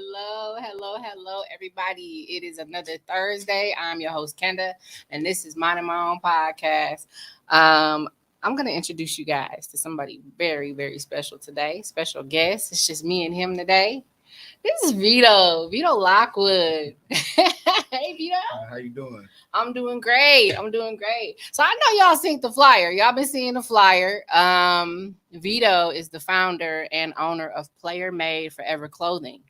Hello, everybody. It is another Thursday. I'm your host, Kenda, and this is Minding My Own Podcast. I'm going to introduce you guys to somebody very, very special today. Special guest. It's just me and him today. This is Vito Lockwood. Hey, Vito. How you doing? I'm doing great. So I know y'all seen the flyer. Y'all been seeing the flyer. Vito is the founder and owner of Player Made Forever Clothing.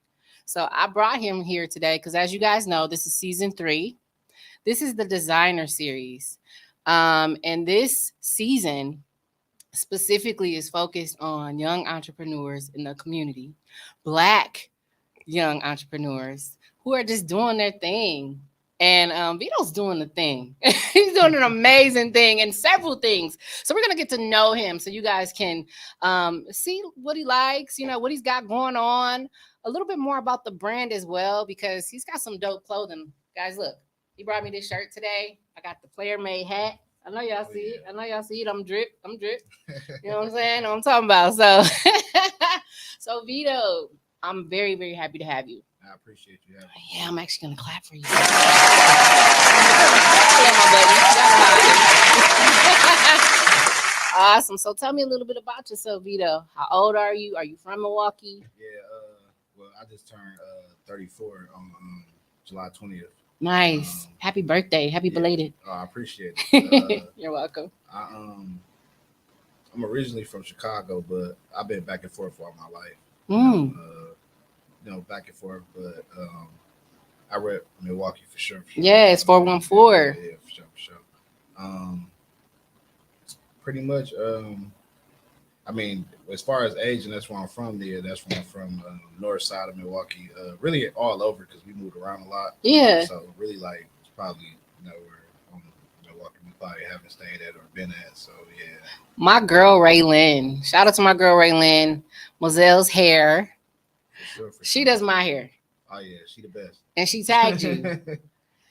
So I brought him here today because, as you guys know, this is season 3. This is the designer series. And this season specifically is focused on young entrepreneurs in the community, Black young entrepreneurs who are just doing their thing. And Vito's doing the thing. He's doing an amazing thing and several things. So we're going to get to know him so you guys can see what he likes, what he's got going on, a little bit more about the brand as well, because he's got some dope clothing. Guys, look, he brought me this shirt today. I got the Player Made hat. I know y'all see it. I'm drip. You know what I'm saying? Know what I'm talking about. So Vito, I'm very, very happy to have you. I appreciate you having me. Yeah, I'm actually going to clap for you. Awesome. So tell me a little bit about yourself, Vito. How old are you? Are you from Milwaukee? Yeah, I just turned 34 on July 20th. Nice. Happy birthday. Happy belated. Oh, I appreciate it. You're welcome. I'm originally from Chicago, but I've been back and forth all my life. Back and forth, but I rep Milwaukee for sure. Yes, 414. Yeah, for sure. Pretty much, as far as age, and that's where I'm from there. That's where I'm from, north side of Milwaukee. Really all over because we moved around a lot. Yeah. So really, it's probably where Milwaukee we probably haven't stayed at or been at. So yeah. My girl Raylyn. Shout out to my girl Raylyn. Mozelle's hair. For she does my hair. Oh yeah, she the best. And she tagged you.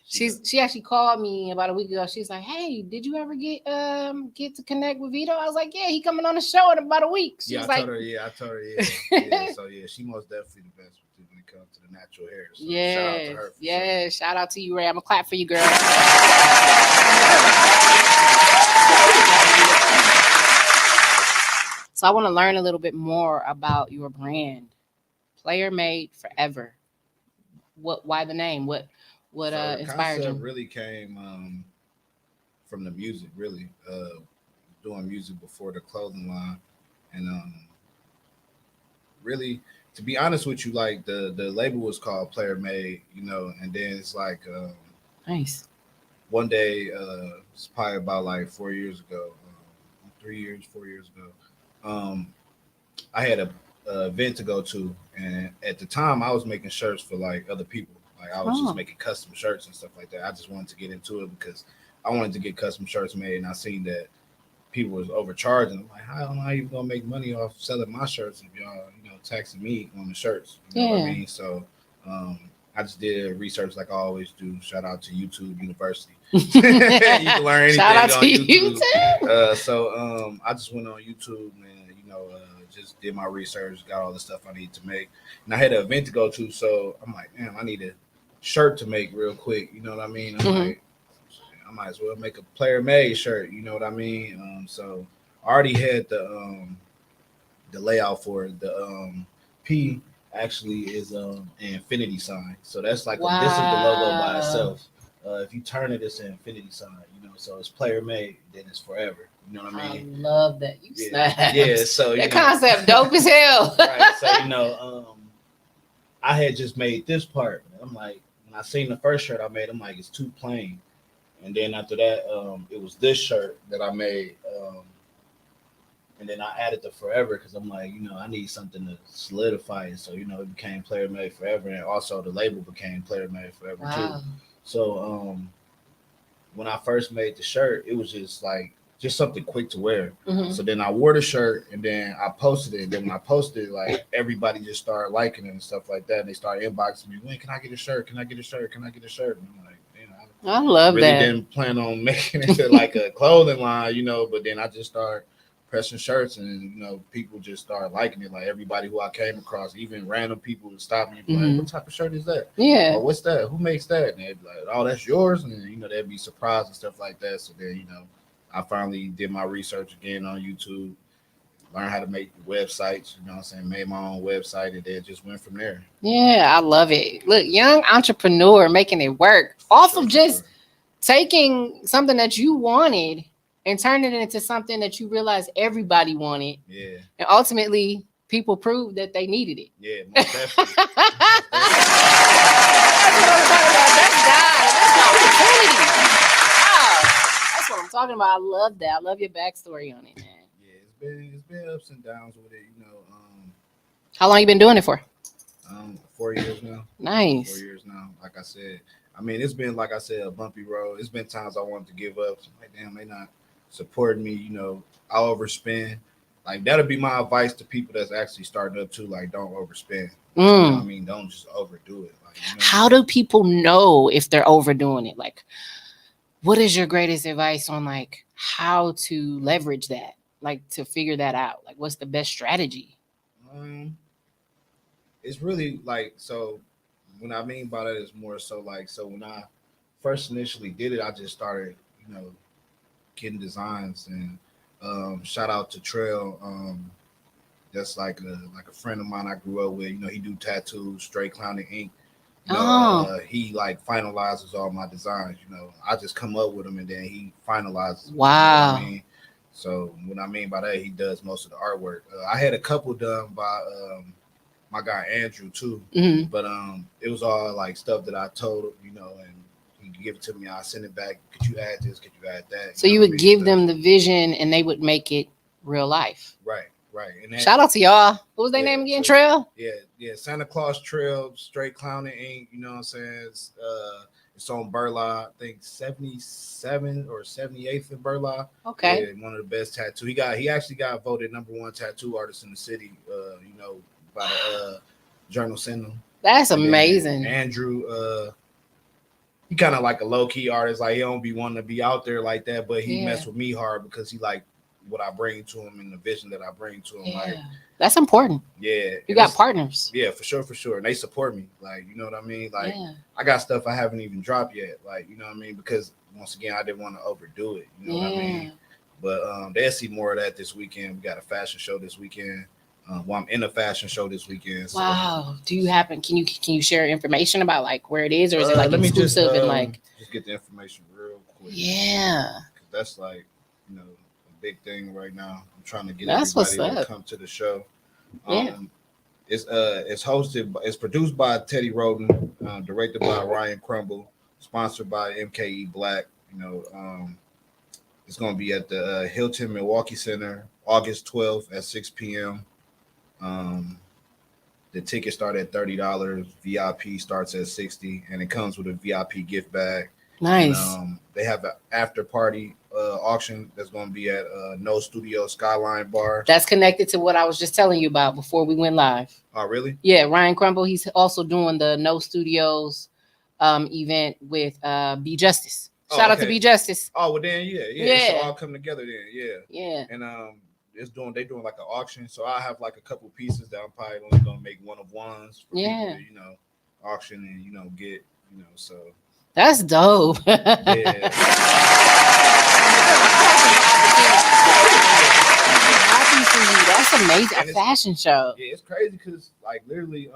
She actually called me about a week ago. She's like, "Hey, did you ever get to connect with Vito?" I was like, "Yeah, he coming on the show in about a week." She was I like, told her. Yeah. So yeah, she most definitely the best when it comes to the natural hair. So shout out to her. Yeah, shout out to you, Ray. I'm gonna clap for you, girl. So I want to learn a little bit more about your brand, Player Made Forever. Why the name? What inspired you? Really came from the music. Really, doing music before the clothing line, and really, to be honest with you, the label was called Player Made, and then it's nice. One day, it's probably about 4 years ago, 4 years ago. I had a event to go to, and at the time I was making shirts for other people. I was just making custom shirts and stuff like that. I just wanted to get into it because I wanted to get custom shirts made, and I seen that people was overcharging. I'm like, how am I even gonna make money off selling my shirts if y'all, taxing me on the shirts? You know what I mean? So I just did research like I always do. Shout out to YouTube University. You can learn anything on YouTube. So I just went on YouTube and just did my research, got all the stuff I need to make, and I had an event to go to. So I'm like, man, I need a shirt to make real quick. You know what I mean? I'm like, I might as well make a Player Made shirt. You know what I mean? So I already had the layout for it. The P actually is an infinity sign. So that's this is the logo by itself. If you turn it, it's an infinity sign. So it's Player Made, then it's forever. You know what I mean? I love that. You snapped. Yeah, so that concept dope as hell. Right. So I had just made this part. I'm like, when I seen the first shirt I made, I'm like, it's too plain. And then after that, it was this shirt that I made. And then I added the forever because I'm like, I need something to solidify it. So, it became Player Made Forever. And also the label became Player Made Forever too. So when I first made the shirt, it was just something quick to wear. So then I wore the shirt and then I posted it. And then when I posted it, everybody just started liking it and stuff like that. And they started inboxing me, when can I get a shirt? Can I get a shirt? Can I get a shirt? And I'm like, I love really that. Didn't plan on making it a clothing line, but then I just started pressing shirts, and people just started liking it. Like everybody who I came across, even random people would stop me and be like, "What type of shirt is that? Yeah. Or what's that? Who makes that?" And they'd be like, "Oh, that's yours." And they'd be surprised and stuff like that. So then I finally did my research again on YouTube, learned how to make websites. Made my own website, and then just went from there. Yeah, I love it. Look, young entrepreneur making it work off of just taking something that you wanted and turning it into something that you realize everybody wanted. Yeah. And ultimately, people proved that they needed it. Yeah, most definitely. That's what I'm talking about. That's God. That's the opportunity. Wow. That's what I'm talking about. I love that. I love your backstory on it, man. Yeah, it's been ups and downs with it. How long you been doing it for? 4 years now. Nice. 4 years now. Like I said, it's been, like I said, a bumpy road. It's been times I wanted to give up. So I'm like, damn, they not supporting me. I overspend. Like, that'll be my advice to people that's actually starting up too. Like, don't overspend. Don't just overdo it. Like, how do people know if they're overdoing it? Like, what is your greatest advice on like how to leverage that? Like, to figure that out? Like, what's the best strategy? It's really like, so when I mean by that is more so like, so when I first initially did it, I just started, getting designs, and shout out to Trail. That's like a friend of mine I grew up with. He do tattoos, Straight Clowning Ink. He like finalizes all my designs. I just come up with them and then he finalizes. Wow. What I mean? So what I mean by that, he does most of the artwork. I had a couple done by my guy Andrew too, but it was all like stuff that I told him, and he could give it to me. I send it back. Could you add this? Could you add that? So you would give them the vision, and they would make it real life. Right. And that, shout out to y'all. What was their name again? Trail. Yeah. Santa Claus Trail, Straight Clowning Ink. You know what I'm saying? It's on Burla, I think 77 or 78th in Burla. Okay. Yeah, one of the best tattoo. He actually got voted #1 tattoo artist in the city. By the Journal Sentinel. That's amazing. Andrew, he kind of like a low key artist. Like, he don't be wanting to be out there like that, but he mess with me hard because he like what I bring to him and the vision that I bring to him. Yeah. Like, that's important. Yeah. You got partners. Yeah, for sure. And they support me. Like, you know what I mean? Like, I got stuff I haven't even dropped yet. Like, you know what I mean? Because once again, I didn't want to overdo it. You know what I mean? But they'll see more of that this weekend. We got a fashion show this weekend. I'm in a fashion show this weekend. So. Wow. Do you happen? Can you share information about like where it is, or is it like let exclusive me just, and like? Just get the information real quick. Yeah. That's like, a big thing right now. I'm trying to get everybody to come to the show. Yeah. It's it's produced by Teddy Roden, directed by Ryan Crumble, sponsored by MKE Black. It's gonna be at the Hilton Milwaukee Center, August 12th at 6 p.m. The tickets start at $30. VIP starts at $60, and it comes with a VIP gift bag. Nice. And, they have an after party auction that's going to be at No Studio Skyline Bar. That's connected to what I was just telling you about before we went live. Oh, really? Yeah, Ryan Crumble. He's also doing the No Studios event with B Justice. Shout out to B Justice. Oh, well then, yeah. It should all come together then, yeah. And they doing like an auction, so I have like a couple pieces that I'm probably only gonna make one of ones for people to, auction and get, so. That's dope. Yeah. Happy for you. That's amazing. A fashion show. Yeah, it's crazy because like literally,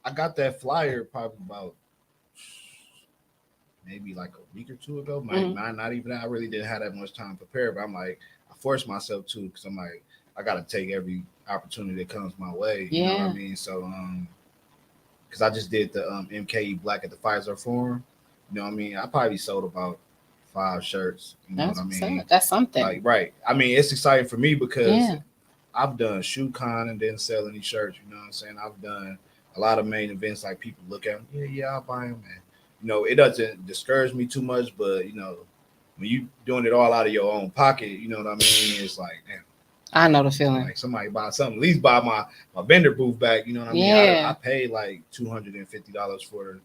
I got that flyer probably about maybe like a week or two ago. Not even that. I really didn't have that much time to prepare, but I'm like, I forced myself to because I'm like, I gotta take every opportunity that comes my way. You know what I mean? So because I just did the MKE Black at the Pfizer Forum. You know what I mean? I probably sold about 5 shirts. You know what I mean? That's something. Like, right. I mean, it's exciting for me because I've done ShoeCon and didn't sell any shirts. You know what I'm saying? I've done a lot of main events. Like, people look at them, I'll buy them. And, it doesn't discourage me too much. But, when you doing it all out of your own pocket, you know what I mean? It's like, damn. I know the feeling. Like somebody buy something, at least buy my vendor booth back. You know what I mean? I paid like $250 for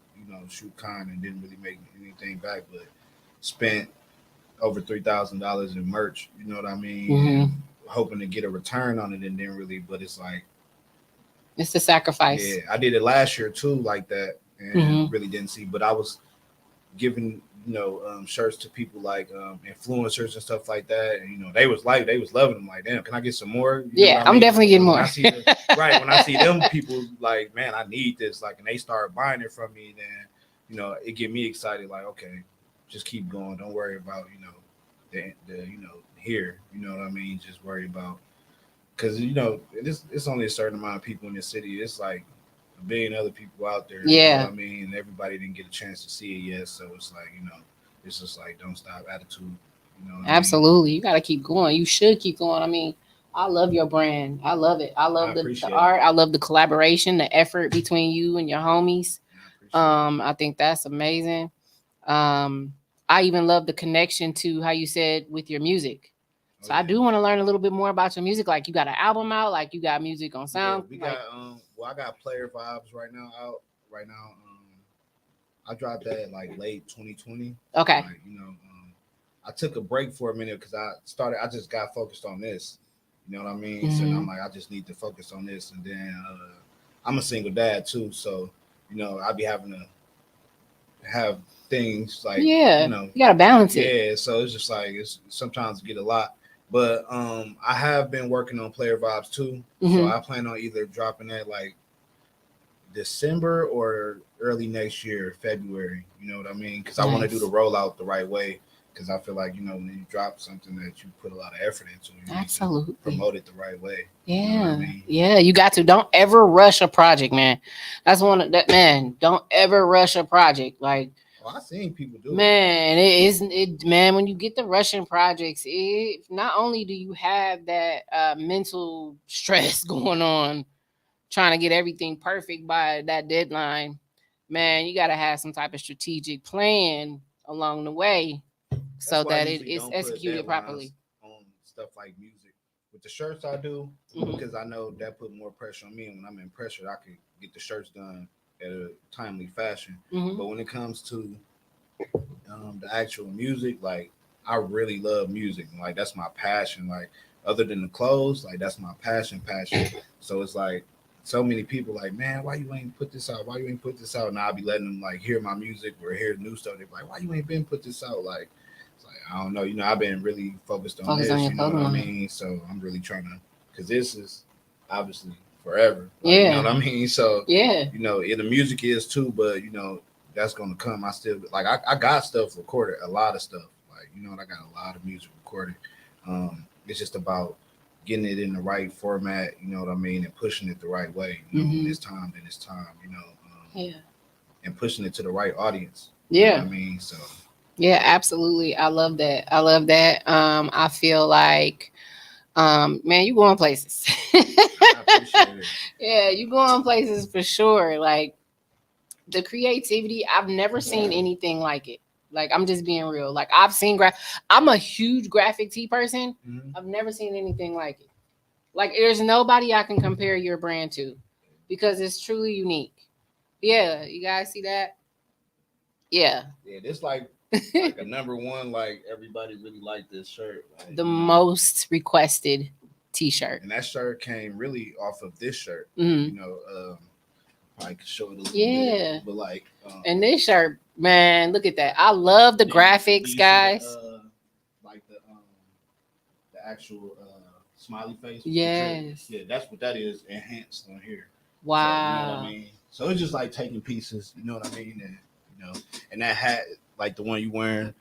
ShoeCon and didn't really make anything back, but spent over $3,000 in merch. You know what I mean? Mm-hmm. And hoping to get a return on it, and then really, but it's like, It's the sacrifice. yeah, I did it last year too, like that, and Mhm. really didn't see. But I was giving, shirts to people like influencers and stuff like that, and they was loving them. Like, damn, can I get some more? You know Yeah, what I I'm mean? definitely getting When more. I see when I see them people, like, man, I need this, like, and they start buying it from me, then it get me excited. Like, okay, just keep going. Don't worry about the here. You know what I mean? Just worry about, because it's only a certain amount of people in the city. It's like a billion other people out there. You know Yeah. what I mean? And everybody didn't get a chance to see it yet. So it's like, it's just like, don't stop attitude. You know what Absolutely. You got to keep going. You should keep going. I mean, I love your brand. I love it. I I mean? love I the appreciate art. it. I love the collaboration, the effort between you and your homies. I appreciate it. I think that's amazing. Um, I even love the connection to how you said with your music. Oh So I yeah. do want to learn a little bit more about your music. Like you got an album out, like you got music on Yeah, sound. we Like, got I got Player Vibes right now out right now. I dropped that like late 2020. okay. Like, I took a break for a minute because I just got focused on this. You know what I mean? So Mhm. I'm like, I just need to focus on this. And then I'm a single dad too. So, I be having to have things like, Yeah. You got to balance it. yeah. So it's just like, it's sometimes get a lot. But I have been working on Player Vibes too. So Mhm. I plan on either dropping that like December or early next year, February. You know what I mean? Because I want to do the Nice. rollout the right way. Because I feel like, when you drop something that you put a lot of effort into, you need to Absolutely. promote it the right way. You know what Yeah. I mean? Yeah. You got to. Don't ever rush a project, man. That's one of that, man. Don't ever rush a project. Like, Oh, I seen people do it. man, it isn't it, man. When you get the Russian projects, it not only do you have that mental stress going on, trying to get everything perfect by that deadline, man, you got to have some type of strategic plan along the way That's so why I that it usually is don't put executed deadlines properly. on stuff like music. With the shirts, I do Mhm. because I know that put more pressure on me. And when I'm in pressure, I can get the shirts done at a timely fashion. Mhm. But when it comes to the actual music, like, I really love music. Like, that's my passion. Like, other than the clothes, like, that's my passion. So it's like, so many people like, man, why you ain't put this out? Why you ain't put this out? And I'll be letting them like hear my music or hear new stuff. They're like, why you ain't been put this out? Like, it's like, I don't know. I've been really focused on Focus on this. your You know what clothing I line. mean? So I'm really trying to, because this is obviously forever. Like, Yeah. you know what I mean? So Yeah. the music is too, but that's gonna come. I still like, I got stuff recorded, a lot of stuff. Like, I got a lot of music recorded. It's just about getting it in the right format, you know what I mean, and pushing it the right way. When Mhm. it's time, then it's time, Yeah. and pushing it to the right audience. Yeah. You know what I mean? So Yeah, absolutely. I love that. I love that. I feel like, man, you going places. I appreciate it. Yeah, you going places for sure. Like the creativity, I've never seen anything like it. Like I'm just being real. Like I've seen I'm a huge graphic tee person. Mhm. I've never seen anything like it. Like there's nobody I can compare your brand to because it's truly unique. Yeah, you guys see that? Yeah. Yeah, this like a number one. Like, everybody really liked this shirt. Like, The most requested t-shirt. and that shirt came really off of this shirt. Mhm. I could show it a little Yeah. bit, but like, And this shirt, man, look at that. I love the do graphics, you see guys. like the actual smiley face? Yes. Yeah, that's what that is, enhanced on here. So, you know what I Wow. mean? So it's just like taking pieces, you know what I mean? And and that hat, like the one you wearing,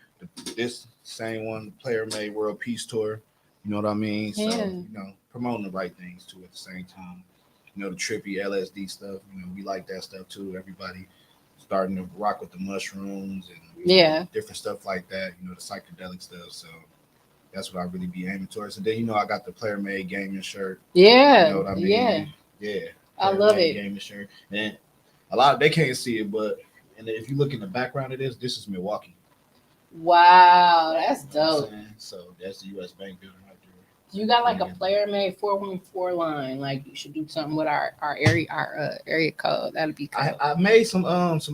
this same one, Player Made World Peace Tour, you know what I mean? So, Yeah. promoting the right things too at the same time. The trippy LSD stuff, we like that stuff too. Everybody starting to rock with the mushrooms and Yeah. different stuff like that, the psychedelic stuff. So that's what I really be aiming towards. And then I got the Player Made gaming shirt. Yeah. You know what I mean? Yeah. Yeah. I love Made it. gaming shirt. And a lot they can't see it, but and if you look in the background of this is Milwaukee. Wow, that's You know what I'm dope. saying? So that's the US Bank building right there. You got like a Player Made 414 line. Like you should do something with our area code. That'd be cool. I made some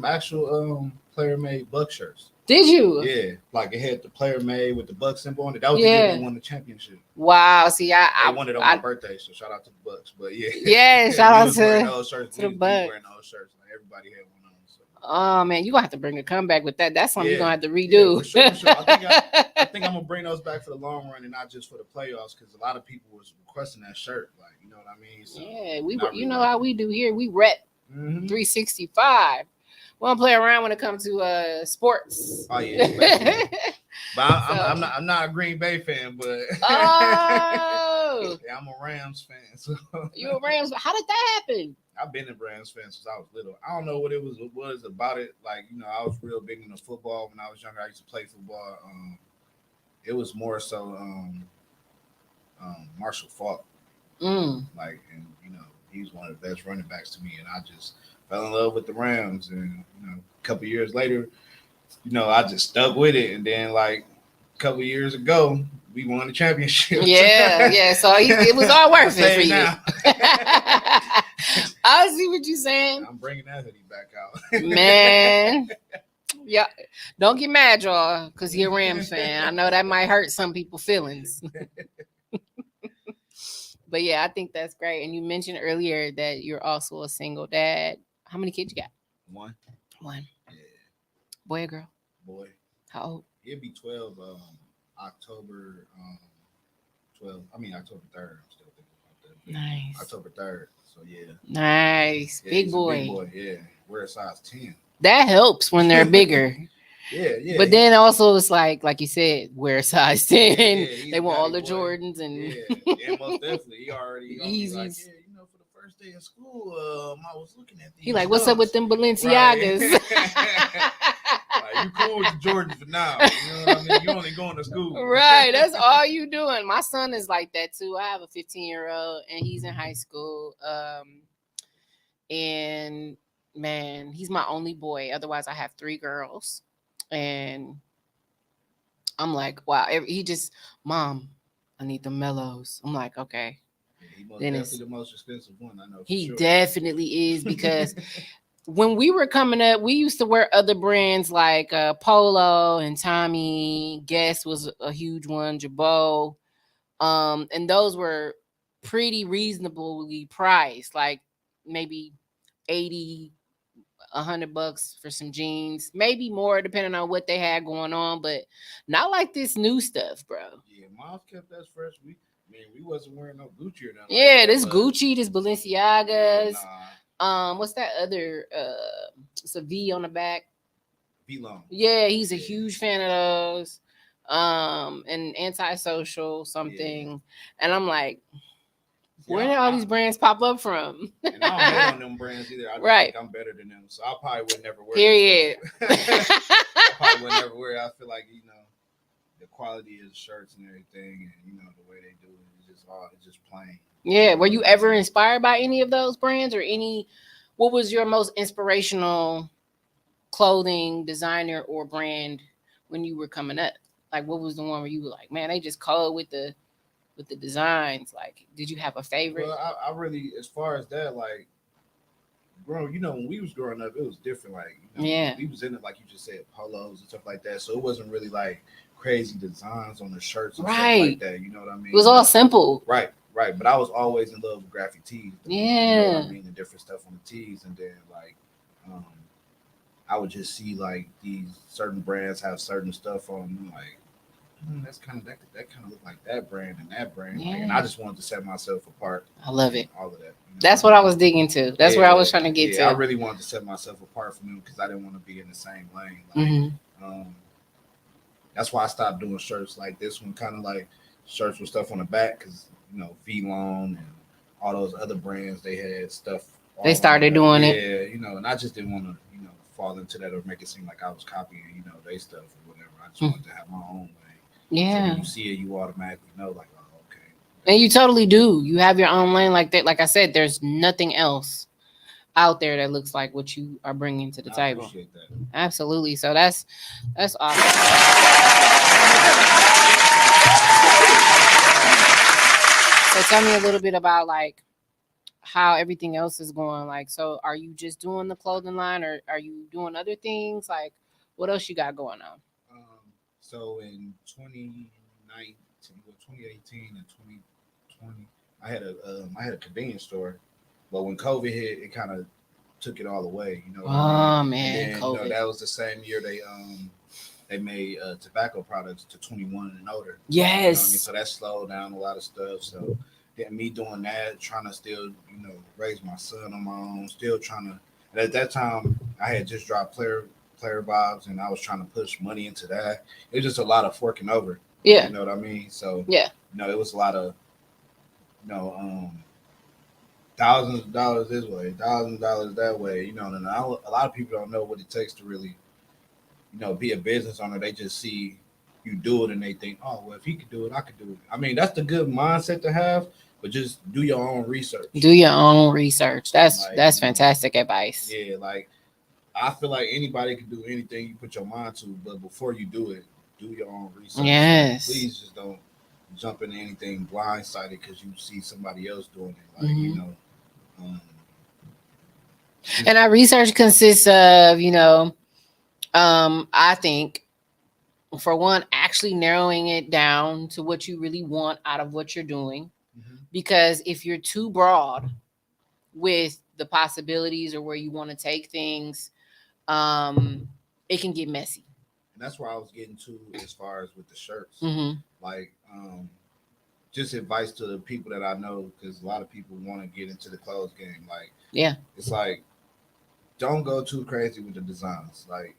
actual Player Made Buck shirts. Did you? Yeah, like it had the player made with the Bucks symbol on it. That was the year we won the championship. Wow. See, they won it on my birthday, so shout out to the Bucks. But yeah, yeah, shout out to those shirts. To the Bucks. Wearing those shirts, like everybody had one on. So. Oh man, you gonna have to bring a comeback with that. That's something you're gonna have to redo. Yeah, for sure. I think I'm gonna bring those back for the long run and not just for the playoffs, because a lot of people was requesting that shirt. Like, you know what I mean? So, yeah, you know how we do here. We rep 365. We don't play around when it comes to sports. Oh yeah. But I'm not a Green Bay fan, but oh, yeah, I'm a Rams fan. So you a Rams? How did that happen? I've been a Rams fan since I was little. I don't know what it was about it. Like, you know, I was real big into football when I was younger. I used to play football. It was more so Marshall Faulk. Like, and you know, he's one of the best running backs to me, and I just fell in love with the Rams. And you know, a couple years later, you know, I just stuck with it. And then, like a couple years ago, we won the championship. Yeah. So it was all worth it for you. I see what you're saying. I'm bringing that hoodie back out, man. Yeah, don't get mad, y'all, because you're a Rams fan. I know that might hurt some people's feelings. But yeah, I think that's great. And you mentioned earlier that you're also a single dad. How many kids you got? One. Yeah. Boy or girl? Boy. How old? It'd be 12. October 12. I mean October 3rd. I'm still thinking about that. Nice. October 3rd. So yeah. Nice. Yeah, big boy. Big boy. Yeah. We're a size 10. That helps when they're bigger. Yeah. But then also it's like you said, we're a size 10. Yeah, they want all the boy. Jordans and yeah, most definitely. He already Yeezys. Like, yeah, you know, for the first day of school, I was looking at these. He like, what's up with them Balenciagas? Right. Like, you cool with the Jordans for now. You know what I mean? You only going to school. Right. That's all you doing. My son is like that too. I have a 15-year-old and he's in high school. And man, he's my only boy. Otherwise, I have 3 girls. And I'm like, wow. He just, Mom, I need the mellows. I'm like, okay. Yeah, he definitely the most expensive one, I know. He definitely is, because when we were coming up, we used to wear other brands like Polo and Tommy. Guess was a huge one, Jabot. And those were pretty reasonably priced, like maybe $80, $100 for some jeans, maybe more depending on what they had going on, but not like this new stuff, bro. Yeah, Mom's kept us fresh. We wasn't wearing no Gucci or nothing. Yeah, like this Gucci, this Balenciagas. Nah. What's that other? It's a V on the back. V long. Yeah, he's a huge fan of those. And Antisocial something, and I'm like, where did all these brands pop up from? And I don't hate on them brands either. I right. think I'm better than them, so I probably would never wear. Period. I probably would never wear it. I feel like, you know, the quality of the shirts and everything, and you know the way they do it, it's just plain. Yeah. Were you ever inspired by any of those brands, or any? What was your most inspirational clothing designer or brand when you were coming up? Like, what was the one where you were like, man, they just cold with the designs? Like, did you have a favorite? Well, I really, as far as that, like, bro, you know, when we was growing up, it was different. Like, you know, yeah, we was in it, like you just said, polos and stuff like that. So it wasn't really like crazy designs on the shirts and stuff like that. You know what I mean? It was all simple. Right. But I was always in love with graphic tees. Yeah. You know what I mean? The different stuff on the tees. And then, like, I would just see, like, these certain brands have certain stuff on them. Like, that's kind of, that kind of look like that brand and that brand. Yeah. Like, and I just wanted to set myself apart. I love it. All of that. You know? That's what I was digging to. That's where I was trying to get to. I really wanted to set myself apart from them because I didn't want to be in the same lane. Like, that's why I stopped doing shirts like this one, kind of like shirts with stuff on the back, because, you know, V-Lone and all those other brands, they had stuff. They started doing it. Yeah, you know, and I just didn't want to, you know, fall into that or make it seem like I was copying, you know, their stuff or whatever. I just wanted to have my own lane. Yeah. So when you see it, you automatically know, like, oh, okay. And you totally do. You have your own lane like that. Like I said, there's nothing else out there that looks like what you are bringing to the table. I appreciate that. Absolutely. So that's awesome. So tell me a little bit about, like, how everything else is going. Like, so are you just doing the clothing line, or are you doing other things? Like, What else you got going on? So in 2019, 2018 and 2020, I had a convenience store, but when COVID hit, it kind of took it all away. You know what I mean? Oh And man, then COVID. that was the same year they made tobacco products to 21 and older. You know what I mean? Yes. So that slowed down a lot of stuff. So then me doing that, trying to still, raise my son on my own, still trying to. And at that time, I had just dropped player vibes, and I was trying to push money into that. It was just a lot of forking over. Yeah. You know what I mean? So Yeah. it was a lot of you know thousands of dollars this way, thousands of dollars that way. And a lot of people don't know what it takes to really be a business owner. They just see you do it and they think, oh, well, if he could do it, I could do it. I mean, that's the good mindset to have, but just do your own research. Do your own research. That's Like, that's fantastic advice. yeah, like I feel like anybody can do anything you put your mind to, but before you do it, do your own research. Like, Yes. please just don't jump into anything blindsided because you see somebody else doing it. Like, um, And our research consists of, I think for one, actually narrowing it down to what you really want out of what you're doing. mhm. Because if you're too broad with the possibilities or where you want to take things, it can get messy. And that's where I was getting to as far as with the shirts. Mm-hmm. Like, just advice to the people that I know, because a lot of people want to get into the clothes game. Like, Yeah. it's like, don't go too crazy with the designs. Like,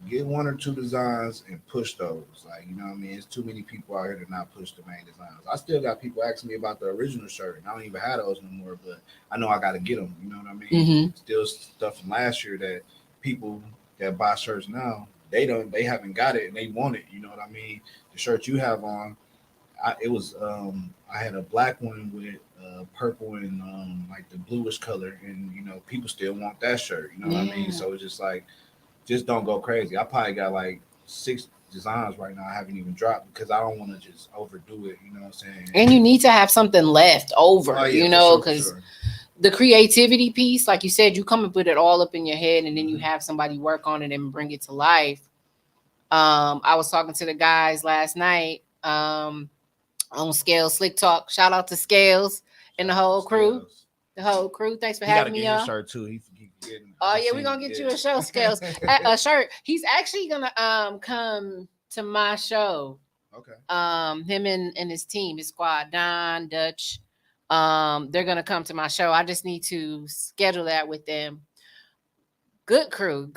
get one or two designs and push those. Like, you know what I mean? It's too many people out here to not push the main designs. I still got people asking me about the original shirt, and I don't even have those no more, but I know I got to get them. You know what I mean? Mm-hmm. Still stuff from last year that people that buy shirts now, they haven't got it and they want it. You know what I mean? The shirt you have on, I had a black one with purple and like the bluish color, and people still want that shirt. You know what I mean? Yeah. So it's just like, just don't go crazy. I probably got like 6 designs right now I haven't even dropped because I don't want to just overdo it. You know what I'm saying? And you need to have something left over, Oh yeah, for sure, for because sure. the creativity piece, like you said, you come and put it all up in your head and then you Mhm. have somebody work on it and bring it to life. I was talking to the guys last night on Scales Slick Talk. Shout out to Scales and the Shout out whole to crew. Scales. The whole crew. Thanks for He got to having me, get his y'all. shirt too. He forgetting. Oh I yeah, just we're seen gonna it. get you Yeah. a show, Scales. A shirt. He's actually gonna come to my show. Okay. Him and his team, his squad, Don, Dutch. They're gonna come to my show. I just need to schedule that with them. Good crew,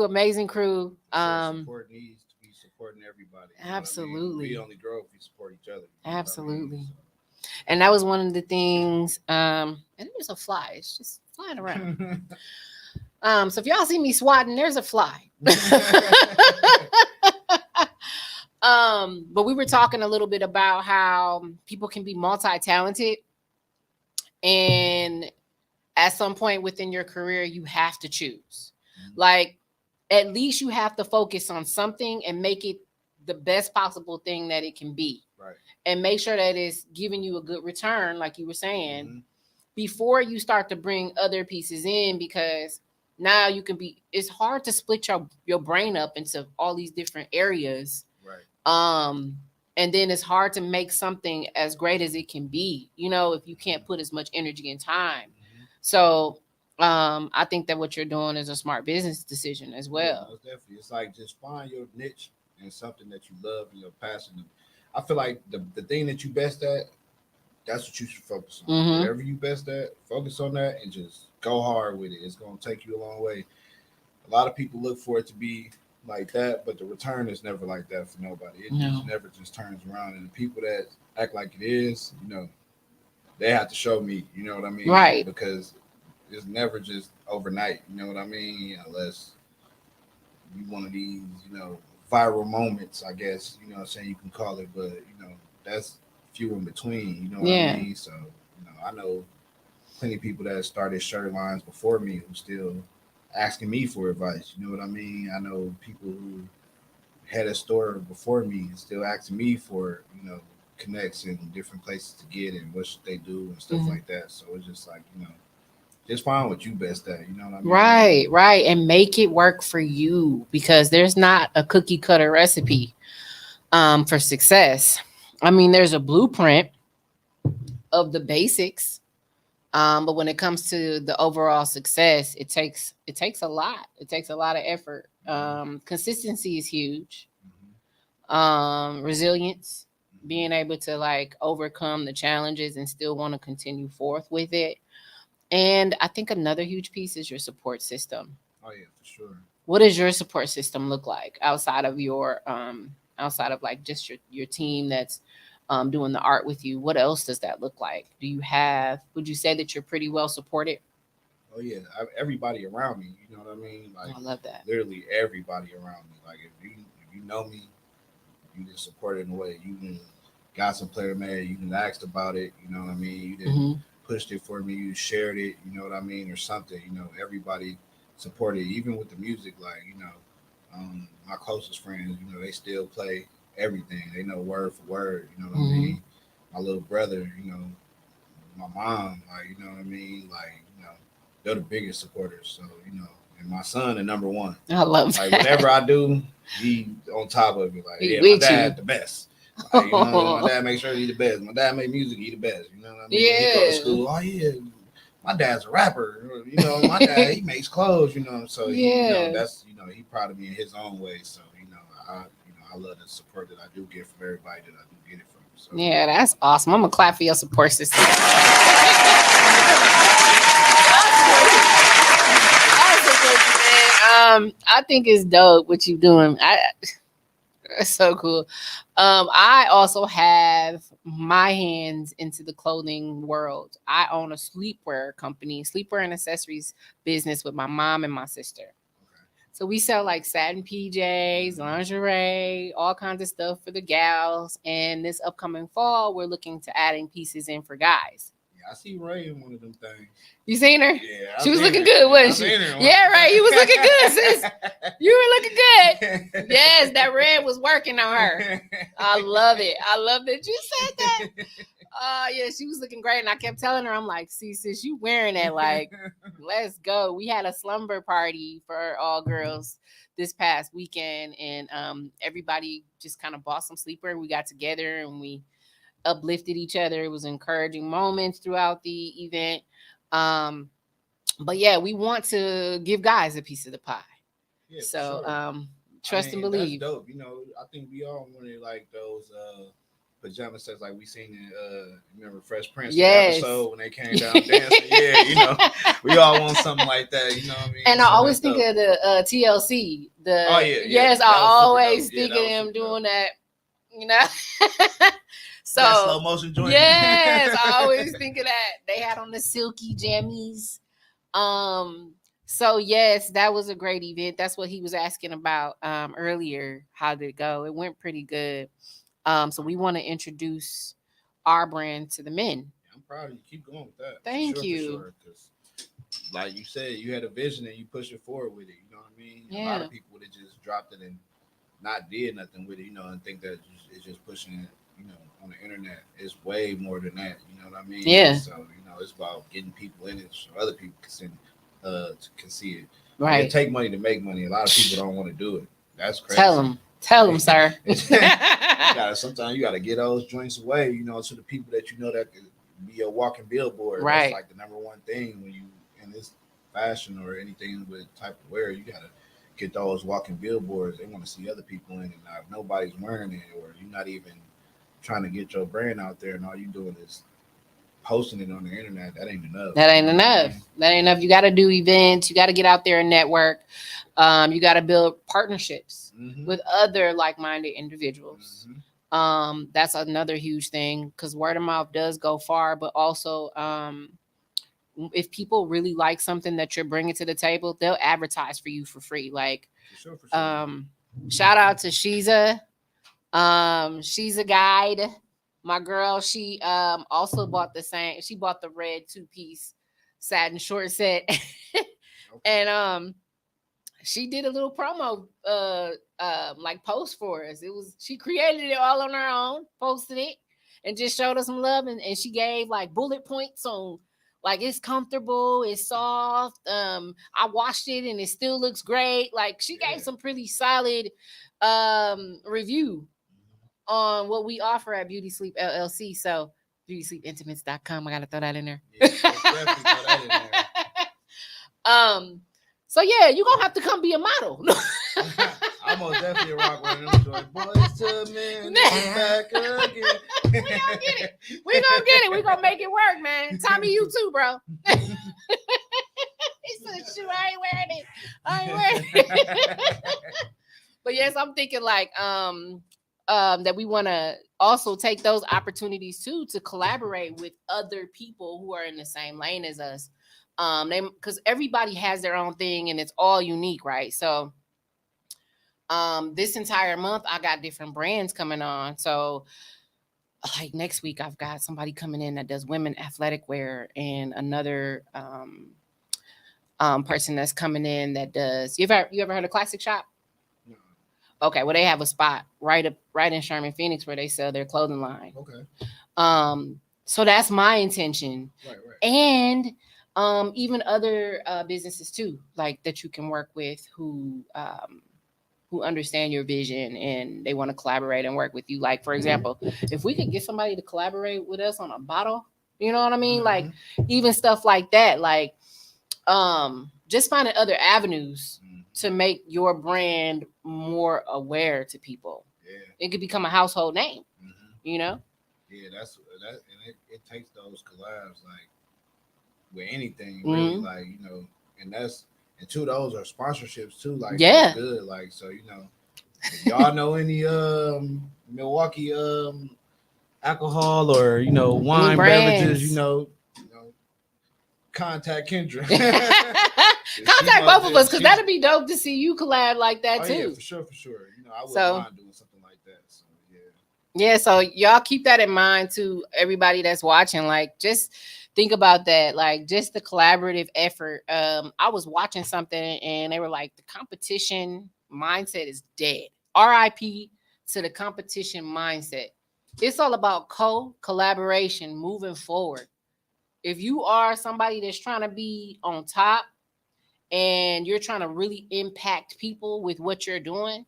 amazing crew. So support needs to be supporting everybody. You know what I mean? We Absolutely. only grow if we support each other. You know what I mean? Absolutely. And that was one of the things. And there's a fly. It's just flying around. So if y'all see me swatting, there's a fly. But we were talking a little bit about how people can be multi-talented, and at some point within your career, you have to choose. Like, at least you have to focus on something and make it the best possible thing that it can be. Right. And make sure that it's giving you a good return, like you were saying, Mhm. before you start to bring other pieces in, because now you can be, it's hard to split your brain up into all these different areas. Right. And then it's hard to make something as great as it can be, if you can't put as much energy and time. Mhm. So I think that what you're doing is a smart business decision as Yeah, well. most definitely. It's like just find your niche and something that you love and you're passionate. I feel like the thing that you best at, that's what you should focus on. Mm-hmm. Whatever you best at, focus on that and just go hard with it. It's gonna take you a long way. A lot of people look for it to be like that, but the return is never like that for nobody. It No. just never just turns around. And the people that act like it is, they have to show me, you know what I mean? Right. Because it's never just overnight, you know what I mean? Unless you one of these, viral moments, I guess, what I'm saying, you can call it, but that's few in between, you know what Yeah. I mean? So, I know plenty of people that started shirt lines before me who still asking me for advice, you know what I mean? I know people who had a store before me and still asking me for, connects and different places to get and what should they do and stuff Mhm. like that. So it's just like, just find what you best at. You know what I mean? Right. And make it work for you because there's not a cookie cutter recipe for success. I mean, there's a blueprint of the basics. But when it comes to the overall success, it takes a lot. It takes a lot of effort. Consistency is huge. Resilience, being able to like overcome the challenges and still want to continue forth with it. And I think another huge piece is your support system. Oh yeah, for sure. What does your support system look like outside of like just your team that's doing the art with you? What else does that look like? Would you say that you're pretty well supported? Oh yeah, everybody around me. You know what I mean? Like I love that. literally everybody around me. Like if you know me, you just support it in a way. You can got some player made. You can asked about it. You know what I mean? You didn't Hmm. pushed it for me. You shared it. You know what I mean, or something. You know, everybody supported, even with the music. Like my closest friends. You know, they still play everything. They know word for word. You know what I Hmm. mean? My little brother. You know, my mom. Like you know what I mean? Like they're the biggest supporters. So and my son, the number one. I love Like that. whatever I do, he on top of it. Like, He yeah, my with you. dad the best. Like, my dad makes sure he the best. My dad make music, he the best. You know what I mean? He go to Yeah. school. Oh yeah, my dad's a rapper. My dad he makes clothes. So Yeah. that's he proud of me in his own way. So I love the support that I do get from everybody that I do get it from. So Yeah, that's awesome. I'm gonna clap for your support system. I think it's dope what you doing. It's so cool. I also have my hands into the clothing world. I own a sleepwear company, sleepwear and accessories business with my mom and my sister. So we sell like satin PJs, lingerie, all kinds of stuff for the gals. And this upcoming fall, we're looking to adding pieces in for guys. yeah, I see Ray in one of them things. You seen her? Yeah, She was looking good, I wasn't she? seen her. Yeah, right. You was looking good, sis. You were looking good. Yes, that red was working on her. I love it. I love that you said that. Yeah, she was looking great. And I kept telling her, I'm like, see, sis, you wearing that. Like, let's go. We had a slumber party for all girls this past weekend. And everybody just kind of bought some sleepwear. We got together and we uplifted each other. It was encouraging moments throughout the event. Um, but yeah, we want to give guys a piece of the pie. Yeah, for So sure. trust and And that's believe. dope. I think we all wanted like those pajama sets like we seen in remember Fresh Prince the Yes. episode when they came down dancing. Yeah, we all want something like that, you know what I mean? And I So always that's think dope. of the TLC. Oh yeah, Yes, I that was super always dope. Yeah, think that of was them super doing dope. that. You know. That slow So motion joint. yes, I always think of that. They had on the silky jammies. Um, so yes, that was a great event. That's what he was asking about earlier. How did it go? It went pretty good. So we want to introduce our brand to the men. I'm proud of you. Keep going with that. Thank For you. sure. Because like you said, you had a vision and you pushed it forward with it. You know what I mean? A lot Yeah. of people would have just dropped it and not did nothing with it, and think that it's just pushing it, on the internet. It's way more than that. You know what I mean? Yeah. So it's about getting people in it so other people can see it. Like, it Right. take money to make money. A lot of people don't want to do it. That's crazy. Tell them. Tell them, sir. Sometimes you gotta get those joints away, to the people that that could be a walking billboard. That's Right. like the number one thing when you in this fashion or anything with type of wear. You gotta get those walking billboards. They want to see other people in it. Now, if nobody's wearing it, or you're not even trying to get your brand out there, and all you doing is posting it on the internet, that ain't enough. That ain't You know what I enough. mean? That ain't enough. You got to do events. You got to get out there and network. You got to build partnerships with other like-minded individuals. That's another huge thing because word of mouth does go far, but also if people really like something that you're bringing to the table, they'll advertise for you for free. Like, For sure. shout out to Shiza. She's a guide. My girl, she also bought the same. She bought the red 2-piece satin short set, and she did a little promo like post for us. She created it all on her own, posted it, and just showed us some love. And she gave like bullet points on Like it's comfortable, it's soft. I washed it and it still looks great. Like she gave some pretty solid review on what we offer at Beauty Sleep LLC. So beautysleepintimates.com. I gotta throw that in there. Yeah, definitely throw that in there. So yeah, you're gonna have to come be a model. I'm most definitely rock one of them joints. Boys to men, back again. We gonna get it. We gonna get it. We gonna make it work, man. Tommy, you too, bro. He said, "Shoot, I ain't wearing it. But yes, I'm thinking like that we want to also take those opportunities too to collaborate with other people who are in the same lane as us. Because everybody has their own thing and it's all unique, right? So this entire month I got different brands coming on. So like next week I've got somebody coming in that does women athletic wear, and another person that's coming in that does, you ever heard of Classic Shop? No. Okay, well they have a spot right in Sherman, Phoenix, where they sell their clothing line. Okay. So that's my intention. Right. And even other businesses too, like that you can work with who understand your vision and they want to collaborate and work with you. Like, for example, if we could get somebody to collaborate with us on a bottle, you know what I mean? Like even stuff like that, like just finding other avenues to make your brand more aware to people. Yeah. It could become a household name, you know? Yeah, that's and it takes those collabs like with anything really, like, you know, and two of those are sponsorships too, like good, like, so, you know, if y'all know any Milwaukee alcohol or, you know, wine beverages, you know, contact Kendra. Contact both of us, because that'd be dope to see you collab like that too. Yeah, for sure. You know, I wouldn't mind doing something like that. So yeah, so y'all keep that in mind too, everybody that's watching. Like, just think about that, like just the collaborative effort. I was watching something and they were like, the competition mindset is dead. RIP to the competition mindset. It's all about collaboration moving forward. If you are somebody that's trying to be on top and you're trying to really impact people with what you're doing,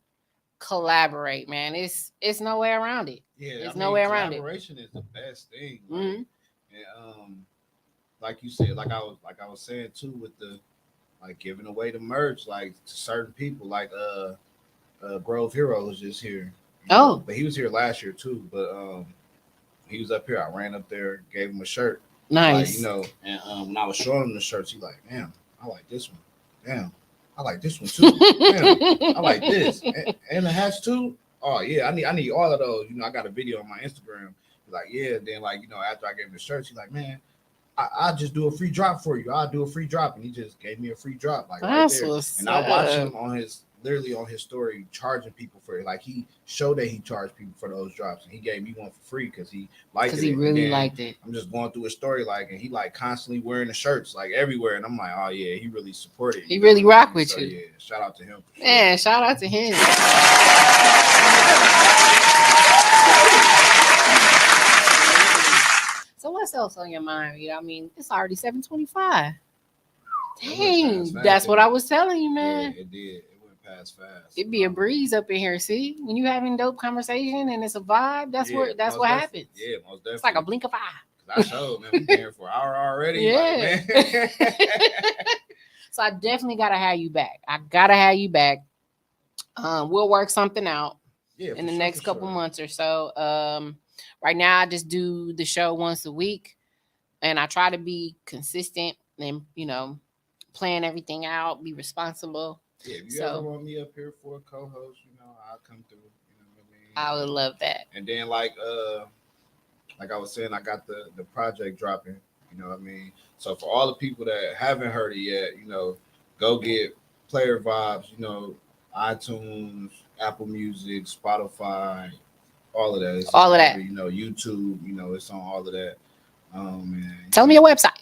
collaborate, man. It's no way around it. Yeah, there's no way around it. Collaboration is the best thing. Like, and like you said, like I was saying too, with the like giving away the merch, like to certain people, like Grove Hero was just here. But he was here last year too. But he was up here. I ran up there, gave him a shirt. Nice. Like, you know, and when I was showing him the shirts, he like, damn, I like this one. Damn, I like this one too. Damn, I like this. And the hats too. Oh yeah, I need all of those. You know, I got a video on my Instagram. He's like, yeah. Then like, you know, after I gave him the shirts, he's like, man, I'll just do a free drop for you. I'll do a free drop. And he just gave me a free drop. Like right there. And I watched him on his story charging people for it. Like he showed that he charged people for those drops. And he gave me one for free because he liked it. Because he really liked it. I'm just going through his story, like, and he like constantly wearing the shirts like everywhere. And I'm like, oh yeah, he really supported. He really rock with you. Yeah, shout out to him. For sure. Man, shout out to him. So what's else on your mind? You know, I mean, it's already 7:25. Dang, that's what I was telling you, man. Yeah, it did. It went past fast. It'd be a breeze up in here. See, when you having dope conversation and it's a vibe, that's what happens. Yeah, most definitely. It's like a blink of eye. I showed, man. We've been here for an hour already. Yeah. Like, man. So I definitely gotta have you back. We'll work something out in the next couple months or so. Right now, I just do the show once a week, and I try to be consistent and, you know, plan everything out, be responsible. Yeah, if you ever want me up here for a co-host, you know, I'll come through. You know what I mean? I would love that. And then, like I was saying, I got the project dropping. You know what I mean? So for all the people that haven't heard it yet, you know, go get Player Vibes. You know, iTunes, Apple Music, Spotify. All of that. It's all of that. You know, YouTube, you know, it's on all of that. Man. Tell me your website.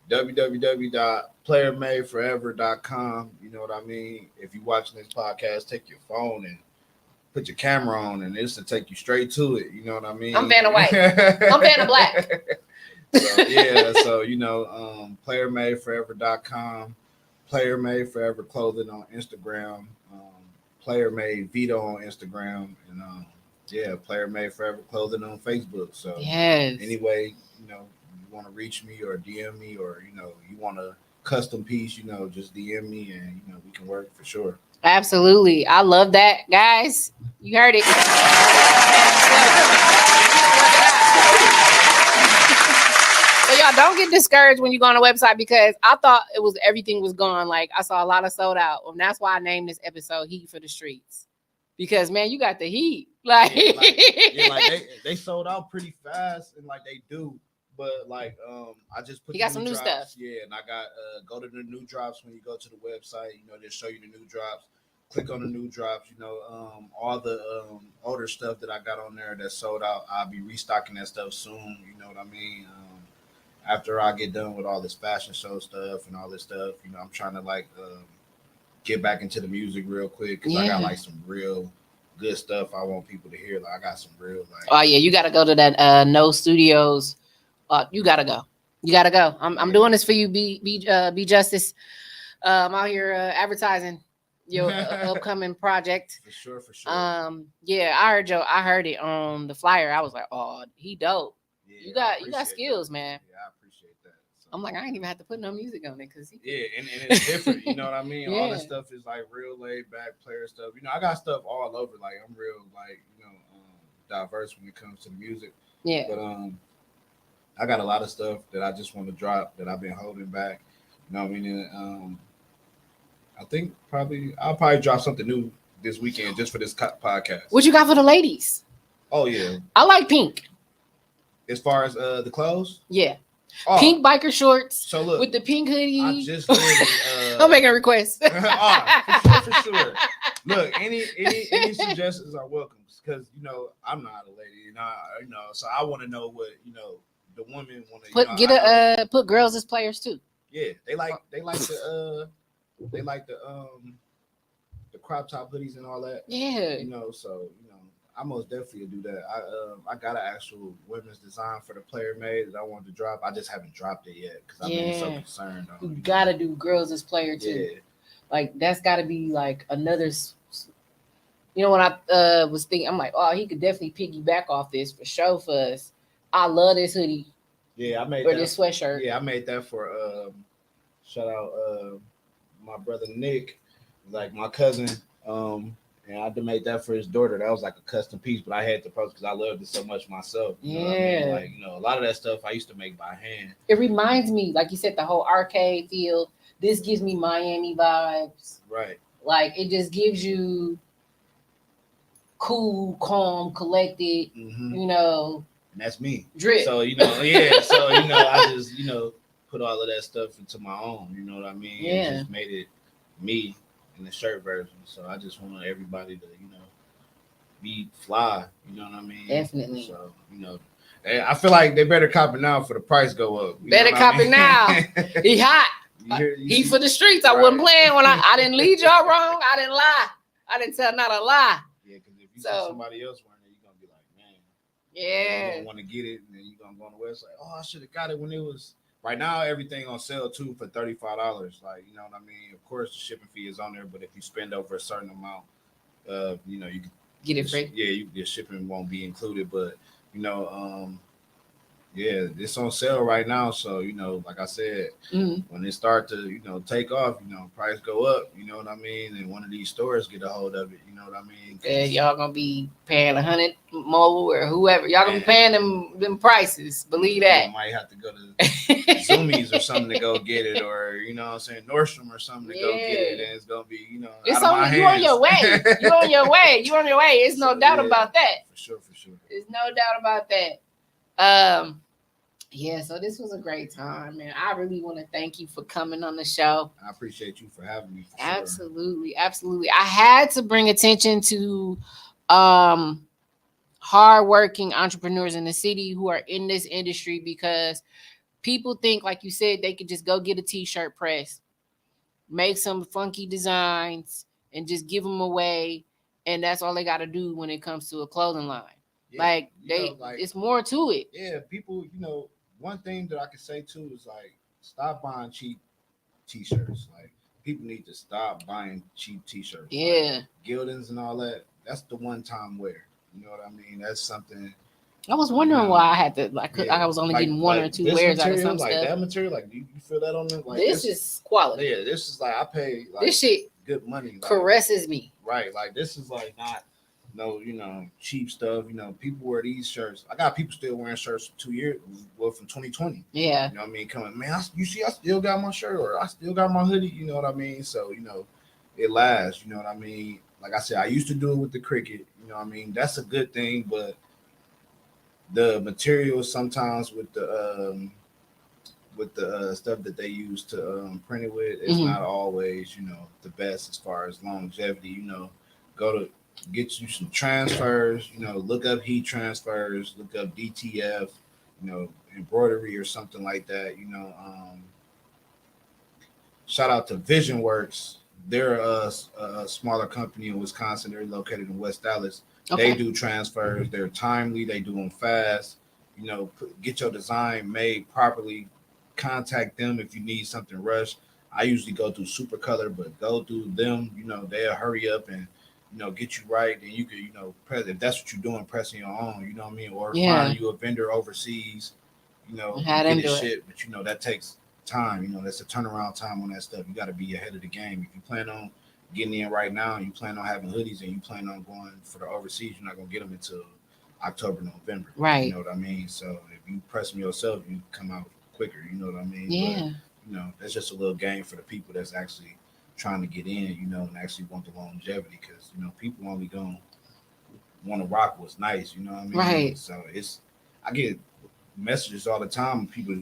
www.playermadeforever.com. You know what I mean? If you're watching this podcast, take your phone and put your camera on, and this will take you straight to it. You know what I mean? I'm Vanna White. I'm Vanna Black. So yeah, so playermadeforever.com, Player Made Forever Clothing on Instagram, Player Made Vito on Instagram, and yeah, Player Made Forever Clothing on Facebook. So Yes. anyway, you want to reach me or DM me, or you want a custom piece, just DM me, and we can work for sure. Absolutely. I love that, guys. You heard it. So y'all don't get discouraged when you go on the website, because I thought everything was gone. Like, I saw a lot of sold out. And that's why I named this episode Heat for the Streets. Because man, you got the heat. Like, they sold out pretty fast, and like they do. But like I just put you got some new drops. stuff. Yeah, and I got go to the new drops when you go to the website, they show you the new drops. Click on the new drops, all the older stuff that I got on there that's sold out. I'll be restocking that stuff soon, you know what I mean? After I get done with all this fashion show stuff and all this stuff, I'm trying to like get back into the music real quick, because I got like some real good stuff I want people to hear. Like I got some real like. Oh yeah, you got to go to that No Studios. You gotta go. You gotta go. I'm doing this for you. Be Justice. I'm out here advertising your upcoming project. For sure. Yeah, I heard it on the flyer. I was like, oh, he dope. Yeah, you got skills, that. man. Yeah, I appreciate that. So, I'm like, I ain't even have to put no music on it, because and it's different. You know what I mean? Yeah. All this stuff is like real laid back player stuff. I got stuff all over. Like I'm real like diverse when it comes to the music. Yeah. But I got a lot of stuff that I just want to drop that I've been holding back. You know what I mean? And, I think I'll probably drop something new this weekend just for this podcast. What you got for the ladies? Oh yeah, I like pink. As far as the clothes, yeah, pink biker shorts. So look, with the pink hoodie. I just I'm making a request. For sure. Look, any suggestions are welcome, because I'm not a lady, so I want to know what the women want to put girls as players too. Yeah, they like the crop top hoodies and all that. Yeah, so I most definitely do that. I got an actual women's design for the Player Made that I wanted to drop. I just haven't dropped it yet because I've been so concerned. You gotta do girls as player too. Yeah. Like that's got to be like another. When I was thinking, I'm like, oh, he could definitely piggyback off this for sure for us. I love this hoodie. Yeah, I made or this sweatshirt. Yeah, I made that for shout out my brother Nick, like my cousin. And I made that for his daughter. That was like a custom piece, but I had to post because I loved it so much myself. You know what I mean? Like, a lot of that stuff I used to make by hand. It reminds me, like you said, the whole arcade feel. This gives me Miami vibes. Right. Like, it just gives you cool, calm, collected, And that's me. Drip. So, I just, put all of that stuff into my own, you know what I mean? Yeah. And just made it me. In the shirt version, so I just want everybody to, be fly. You know what I mean? Definitely. So I feel like they better cop it now for the price go up. Better cop it now. He hot. He for the streets. I wasn't playing when I didn't lead y'all wrong. I didn't lie. I didn't tell not a lie. Yeah, because if you see somebody else wearing it, you're gonna be like, man. Yeah. You don't want to get it, and then you're gonna go on the website. Oh, I should have got it when it was. Right now, everything on sale too for $35. Like, you know what I mean? Of course, the shipping fee is on there, but if you spend over a certain amount, you can get it free. Yeah, your shipping won't be included, but yeah, it's on sale right now. So like I said, when it start to take off, price go up. You know what I mean? And one of these stores get a hold of it. You know what I mean? Yeah, y'all gonna be paying $100 mobile or whoever. Y'all gonna be paying them prices. Believe that. You might have to go to Zoomies or something to go get it, or Nordstrom or something to go get it, and it's gonna be it's out of my you hands. On your way. You on your way. You on your way. It's no doubt about that. For sure. There's no doubt about that. Yeah, so this was a great time, man. I really want to thank you for coming on the show. I appreciate you for having me. Absolutely. I had to bring attention to hardworking entrepreneurs in the city who are in this industry, because people think, like you said, they could just go get a t-shirt press, make some funky designs, and just give them away, and that's all they got to do when it comes to a clothing line. Yeah, it's more to it. Yeah, people, one thing that I can say too is like stop buying cheap t-shirts. Like people need to stop buying cheap t-shirts. Yeah. Like Gildans and all that. That's the one time wear. You know what I mean? That's something. I was wondering why I had to Yeah. I was only Like, getting one or two this wears out of material, some like stuff. that material, like you feel that on them? Like This is quality. yeah, this is like I pay like This shit good money. Like, caresses me. right, like this is like not no, cheap stuff. People wear these shirts. I got people still wearing shirts from 2 years, well, from 2020. Yeah. You know what I mean? Coming, man, you see, I still got my shirt or I still got my hoodie. You know what I mean? So, it lasts. You know what I mean? Like I said, I used to do it with the Cricut. You know what I mean? That's a good thing, but the materials sometimes with the stuff that they use to print it with, it's not always the best as far as longevity. Go to get you some transfers. Look up heat transfers, look up DTF, embroidery or something like that. Shout out to Vision Works. They're a smaller company in Wisconsin. They're located in West Dallas. Okay. They do transfers. They're timely. They do them fast. Get your design made properly. Contact them if you need something rushed. I usually go through Supercolor, but go through them. They'll hurry up and get you right. And you can press if that's what you're doing, pressing your own. You know what I mean? Or find you a vendor overseas. Get it shit, but that takes time. That's a turnaround time on that stuff. You got to be ahead of the game. If you plan on getting in right now and you plan on having hoodies and you plan on going for the overseas, you're not gonna get them until October, November. Right. You know what I mean? So if you press them yourself, you come out quicker. You know what I mean? Yeah. But, that's just a little game for the people that's actually trying to get in, and actually want the longevity, because people only gonna want to rock what's nice. You know what I mean? Right. So I get messages all the time. People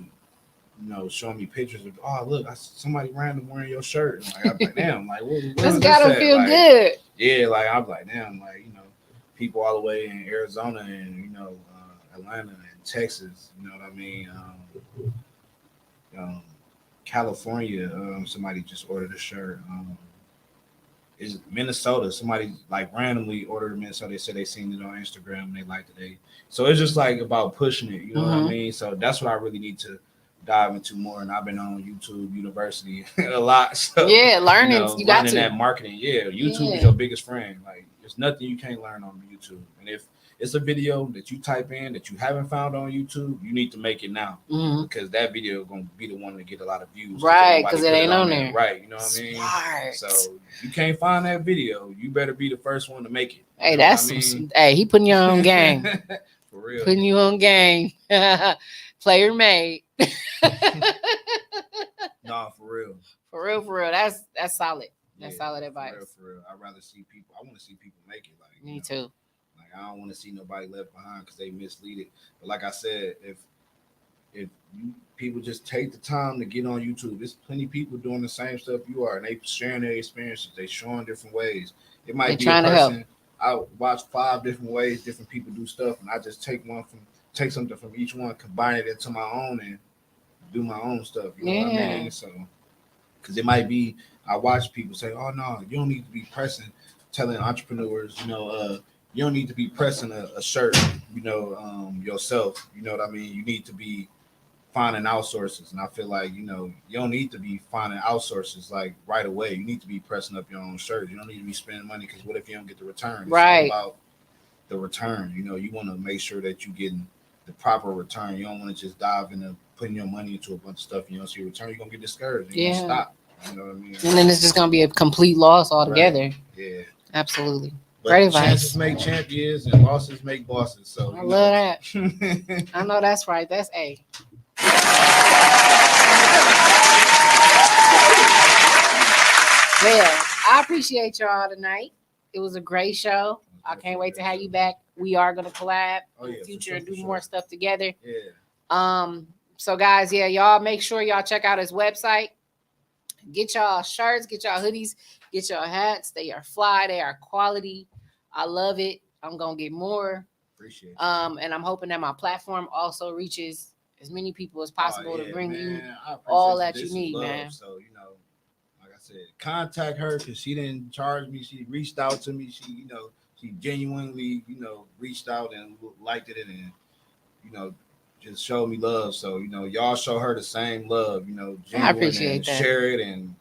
showing me pictures of, oh, look, somebody random wearing your shirt. And I'm like, damn, like, what this gotta feel good. Yeah, like, I'm like, damn, like, people all the way in Arizona and, Atlanta and Texas, you know what I mean? California, somebody just ordered a shirt. Is Minnesota, somebody like randomly ordered in Minnesota. They said they seen it on Instagram and they liked it. So it's just like about pushing it, you know what I mean? So that's what I really need to dive into more. And I've been on YouTube University a lot. So yeah, learning you got learning to that marketing. Yeah, YouTube is your biggest friend. Like there's nothing you can't learn on YouTube. And if it's a video that you type in that you haven't found on YouTube, you need to make it now, because that video is going to be the one to get a lot of views. Right, because it ain't on there. Right, you know what I mean? Smart. So you can't find that video, you better be the first one to make it. Hey, that's hey, he putting you on game. For real. Putting you on game. Player made. Nah, for real. For real. That's solid. That's solid advice. For real. I'd rather see people. I want to see people make it. Like me too. Like I don't want to see nobody left behind because they mislead it. But like I said, if you people just take the time to get on YouTube, there's plenty of people doing the same stuff you are, and they sharing their experiences. They showing different ways. It might be a person. I watch 5 different ways different people do stuff, and I just take something from each one, combine it into my own, and do my own stuff. You know what I mean? So, because it might be, I watch people say, "Oh no, you don't need to be pressing." Telling entrepreneurs, you don't need to be pressing a shirt, yourself. You know what I mean? You need to be finding outsources, and I feel like you don't need to be finding outsources like right away. You need to be pressing up your own shirt. You don't need to be spending money, because what if you don't get the return? It's all about the return. You want to make sure that you're getting the proper return. You don't want to just dive into putting your money into a bunch of stuff. You don't see a return, you're gonna get discouraged. You're gonna stop. You know what I mean? And then it's just gonna be a complete loss altogether. Right. Yeah. Absolutely. But great advice. Chances make champions and losses make bosses. So I love that. I know that's right. That's A. Well, I appreciate y'all tonight. It was a great show. I can't wait to have you back. We are gonna collab in the future and do more stuff together. Yeah. So guys, y'all make sure y'all check out his website. Get y'all shirts, get y'all hoodies, get y'all hats. They are fly, they are quality. I love it. I'm gonna get more. Appreciate it. And I'm hoping that my platform also reaches as many people as possible to bring you all that you need, man. So like I said, contact her, because she didn't charge me. She reached out to me. She she genuinely reached out and liked it, and just showed me love. So, y'all show her the same love, I appreciate and that. share it and,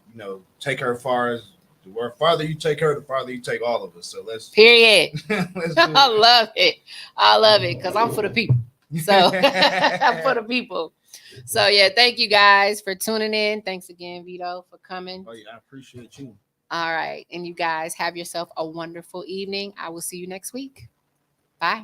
take her far as the farther you take her, the farther you take all of us. So let's Period. let's do I it. love it. I love it because I'm for the people. So I'm for the people. So yeah, thank you guys for tuning in. Thanks again, Vito, for coming. Oh yeah, I appreciate you. All right. And you guys have yourself a wonderful evening. I will see you next week. Bye.